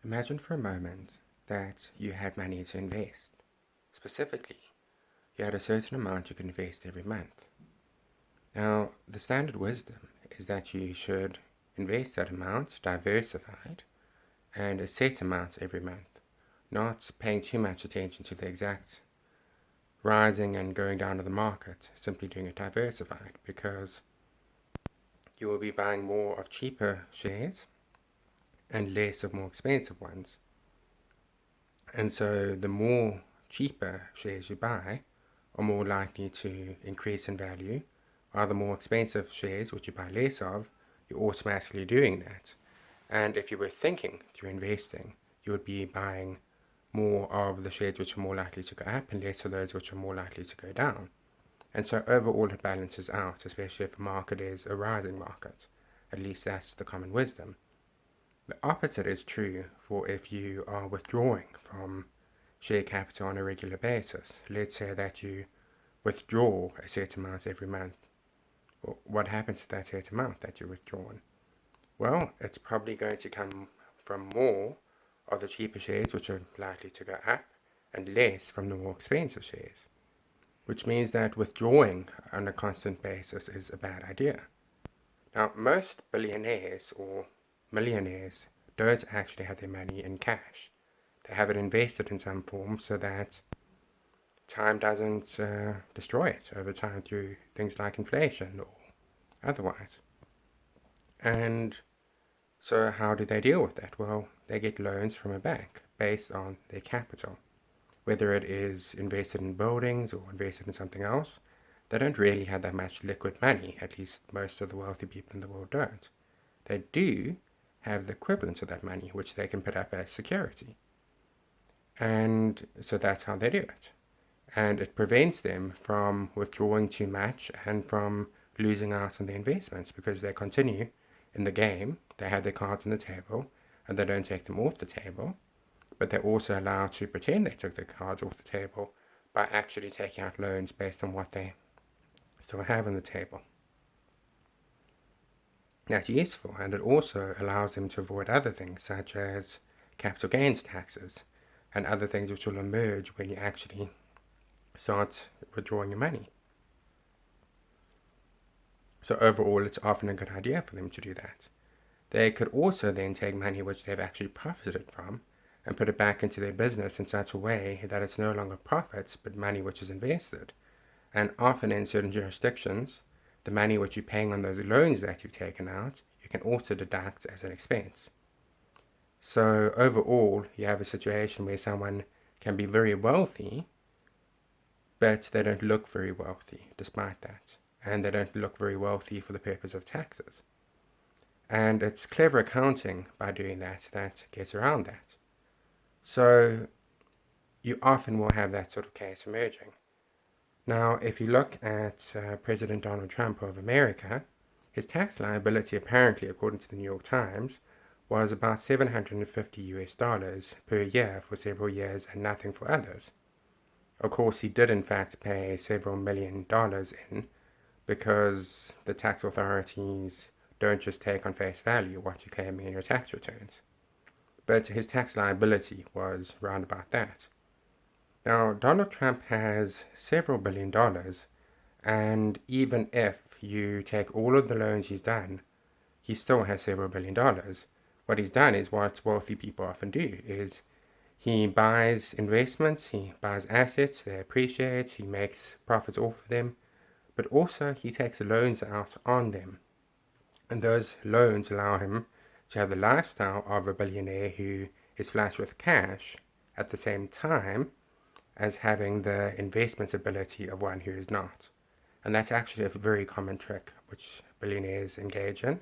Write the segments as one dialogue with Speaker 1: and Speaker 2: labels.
Speaker 1: Imagine for a moment that you had money to invest. Specifically, you had a certain amount you could invest every month. Now, the standard wisdom is that you should invest that amount diversified and a set amount every month, not paying too much attention to the exact rising and going down of the market, simply doing it diversified, because you will be buying more of cheaper shares and less of more expensive ones. And so the more cheaper shares you buy are more likely to increase in value, while the more expensive shares, which you buy less of, you're automatically doing that. And if you were thinking through investing, you would be buying more of the shares which are more likely to go up and less of those which are more likely to go down. And so overall it balances out, especially if the market is a rising market. At least that's the common wisdom. The opposite is true for if you are withdrawing from share capital on a regular basis. Let's say that you withdraw a certain amount every month. Well, what happens to that certain amount that you've withdrawn? Well, it's probably going to come from more of the cheaper shares, which are likely to go up, and less from the more expensive shares, which means that withdrawing on a constant basis is a bad idea. Now, most billionaires or millionaires don't actually have their money in cash. They have it invested in some form so that time doesn't destroy it over time through things like inflation or otherwise. And so how do they deal with that? Well, they get loans from a bank based on their capital. Whether it is invested in buildings or invested in something else, they don't really have that much liquid money. At least most of the wealthy people in the world don't. They do have the equivalent of that money, which they can put up as security. And so that's how they do it. And it prevents them from withdrawing too much and from losing out on their investments, because they continue in the game. They have their cards on the table and they don't take them off the table, but they're also allowed to pretend they took their cards off the table by actually taking out loans based on what they still have on the table. That's useful, and it also allows them to avoid other things such as capital gains taxes and other things which will emerge when you actually start withdrawing your money. So overall, it's often a good idea for them to do that. They could also then take money which they've actually profited from and put it back into their business in such a way that it's no longer profits but money which is invested. And often in certain jurisdictions, the money which you're paying on those loans that you've taken out, you can also deduct as an expense. So overall, you have a situation where someone can be very wealthy, but they don't look very wealthy despite that. And they don't look very wealthy for the purpose of taxes. And it's clever accounting by doing that gets around that. So you often will have that sort of case emerging. Now, if you look at President Donald Trump of America, his tax liability apparently, according to the New York Times, was about $750 per year for several years and nothing for others. Of course, he did in fact pay several $1,000,000 in, because the tax authorities don't just take on face value what you claim in your tax returns. But his tax liability was round about that. Now, Donald Trump has several $1,000,000,000, and even if you take all of the loans he's done, he still has several $1,000,000,000. What he's done is what wealthy people often do, is he buys investments, he buys assets, they appreciate, he makes profits off of them, but also he takes loans out on them. And those loans allow him to have the lifestyle of a billionaire who is flush with cash at the same time as having the investment ability of one who is not. And that's actually a very common trick which billionaires engage in.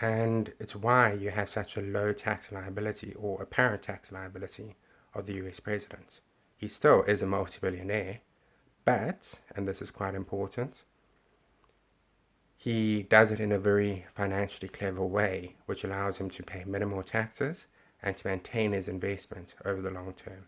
Speaker 1: And it's why you have such a low tax liability, or apparent tax liability, of the US president. He still is a multi-billionaire, but, and this is quite important, he does it in a very financially clever way, which allows him to pay minimal taxes and to maintain his investment over the long term.